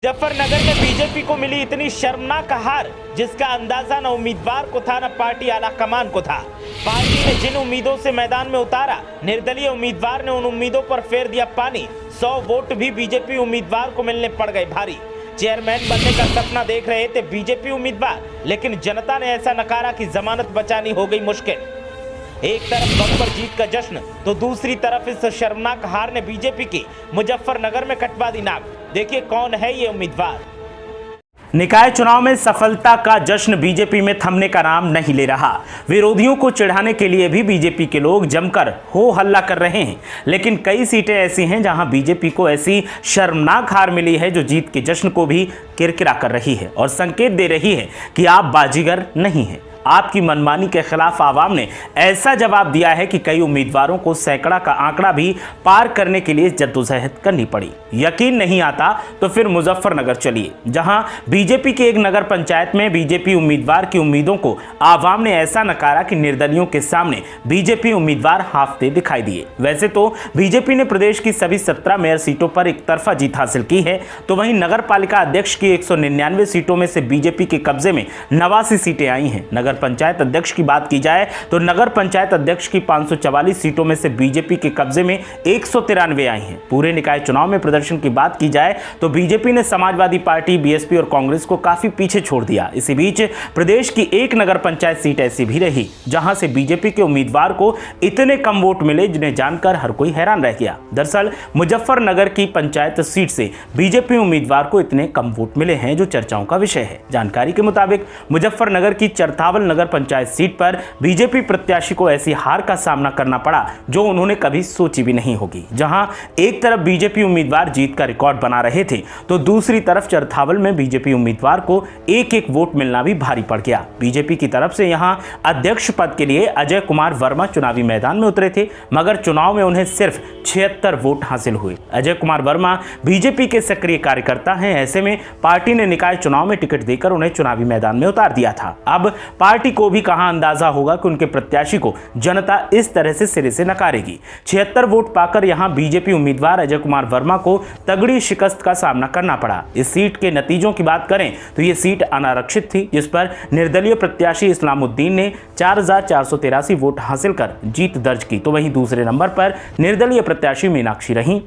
मुजफ्फरनगर में बीजेपी को मिली इतनी शर्मनाक हार जिसका अंदाजा न उम्मीदवार को था न पार्टी आला कमान को था। पार्टी ने जिन उम्मीदों से मैदान में उतारा, निर्दलीय उम्मीदवार ने उन उम्मीदों पर फेर दिया पानी। 100 वोट भी बीजेपी उम्मीदवार को मिलने पड़ गए भारी। चेयरमैन बनने का सपना देख रहे थे बीजेपी उम्मीदवार, लेकिन जनता ने ऐसा नकारा कि जमानत बचानी हो गई मुश्किल। एक तरफ बम्पर जीत का जश्न तो दूसरी तरफ इस शर्मनाक हार ने बीजेपी की मुजफ्फरनगर में कटवा दी नाक। देखिए कौन है ये उम्मीदवार। निकाय चुनाव में सफलता का जश्न बीजेपी में थमने का नाम नहीं ले रहा। विरोधियों को चिढ़ाने के लिए भी बीजेपी के लोग जमकर हो हल्ला कर रहे हैं, लेकिन कई सीटें ऐसी हैं जहां बीजेपी को ऐसी शर्मनाक हार मिली है जो जीत के जश्न को भी किरकिरा कर रही है और संकेत दे रही है कि आप बाजीगर नहीं हैं। आपकी मनमानी के खिलाफ आवाम ने ऐसा जवाब दिया है कि कई उम्मीदवारों को सैकड़ा का आंकड़ा भी पार करने के लिए जद्दोजहद करनी पड़ी। यकीन नहीं आता तो फिर मुजफ्फरनगर चलिए, जहां बीजेपी के एक नगर पंचायत में बीजेपी उम्मीदवार की उम्मीदों को आवाम ने ऐसा नकारा कि निर्दलियों के सामने बीजेपी उम्मीदवार हाफते दिखाई दिए। वैसे तो बीजेपी ने प्रदेश की सभी 17 मेयर सीटों पर एक तरफा जीत हासिल की है, तो वहीं नगर पालिका अध्यक्ष की 199 सीटों में से बीजेपी के कब्जे में 89 सीटें आई हैं। नगर पंचायत अध्यक्ष की बात की जाए तो नगर पंचायत अध्यक्ष की 544 सीटों में से बीजेपी के कब्जे में 193 आई हैं। पूरे निकाय चुनाव में प्रदर्शन की बात की जाए तो बीजेपी ने समाजवादी पार्टी, बीएसपी और कांग्रेस को काफी पीछे छोड़ दिया। इसी बीच प्रदेश की एक नगर पंचायत सीट ऐसी भी रही जहां से बीजेपी के उम्मीदवार को इतने कम वोट मिले जिन्हें जानकर हर कोई हैरान रह गया। दरअसल मुजफ्फरनगर की पंचायत सीट से बीजेपी उम्मीदवार को इतने कम वोट मिले हैं जो चर्चाओं का विषय है। जानकारी के मुताबिक मुजफ्फरनगर की चरथावल नगर पंचायत सीट पर बीजेपी प्रत्याशी को ऐसी हार का सामना करना पड़ा जो उन्होंने कभी सोची भी नहीं होगी। जहां एक तरफ बीजेपी उम्मीदवार जीत का रिकॉर्ड बना रहे थे तो दूसरी तरफ चरथावल में बीजेपी उम्मीदवार को एक वोट मिलना भी भारी पड़ गया। बीजेपी की तरफ से यहां अध्यक्ष पद के लिए अजय कुमार वर्मा चुनावी मैदान में उतरे थे, मगर चुनाव में उन्हें सिर्फ 76 वोट हासिल हुए। अजय कुमार वर्मा बीजेपी के सक्रिय कार्यकर्ता हैं, ऐसे में पार्टी ने निकाय चुनाव में टिकट देकर उन्हें चुनावी मैदान में उतार दिया था। अब पार्टी को भी कहां अंदाजा होगा कि उनके प्रत्याशी को जनता इस तरह से सिरे से नकारेगी। 76 वोट पाकर यहां बीजेपी उम्मीदवार अजय कुमार वर्मा को तगड़ी शिकस्त का सामना करना पड़ा। इस सीट के नतीजों की बात करें तो यह सीट अनारक्षित थी, जिस पर निर्दलीय प्रत्याशी इस्लामुद्दीन ने 4483 वोट हासिल कर जीत दर्ज की, तो वहीं दूसरे नंबर पर निर्दलीय प्रत्याशी मीनाक्षी रहीं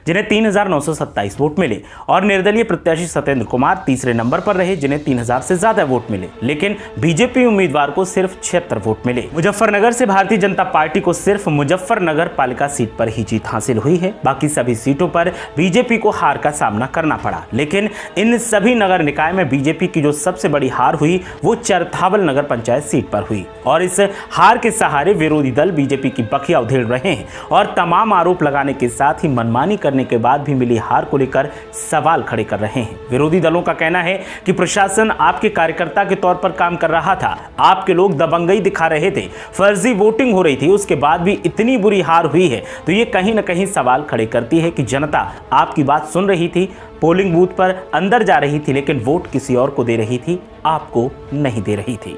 जिन्हें 3927 वोट मिले और निर्दलीय प्रत्याशी सत्येंद्र कुमार तीसरे नंबर पर रहे जिन्हें 3000 से ज्यादा वोट मिले, लेकिन बीजेपी उम्मीदवार को सिर्फ 76 वोट मिले। मुजफ्फरनगर से भारतीय जनता पार्टी को सिर्फ मुजफ्फरनगर पालिका सीट पर ही जीत हासिल हुई है। बाकी सभी सीटों पर बीजेपी को हार का सामना करना पड़ा, लेकिन इन सभी नगर निकाय में बीजेपी की जो सबसे बड़ी हार हुई वो चरथावल नगर पंचायत सीट पर हुई और इस हार के सहारे विरोधी दल बीजेपी की बखिया उधेड़ रहे हैं और तमाम आरोप लगाने के साथ ही मनमानी करने के बाद भी मिली हार को लेकर सवाल खड़े कर रहे हैं। विरोधी दलों का कहना है कि प्रशासन आपके कार्यकर्ता के तौर पर काम कर रहा था, आपके लोग दबंगई दिखा रहे थे, फर्जी वोटिंग हो रही थी, उसके बाद भी इतनी बुरी हार हुई है तो ये कहीं ना कहीं सवाल खड़े करती है कि जनता आपकी बात सुन रही थी, पोलिंग बूथ पर अंदर जा रही थी, लेकिन वोट किसी और को दे रही थी, आपको नहीं दे रही थी।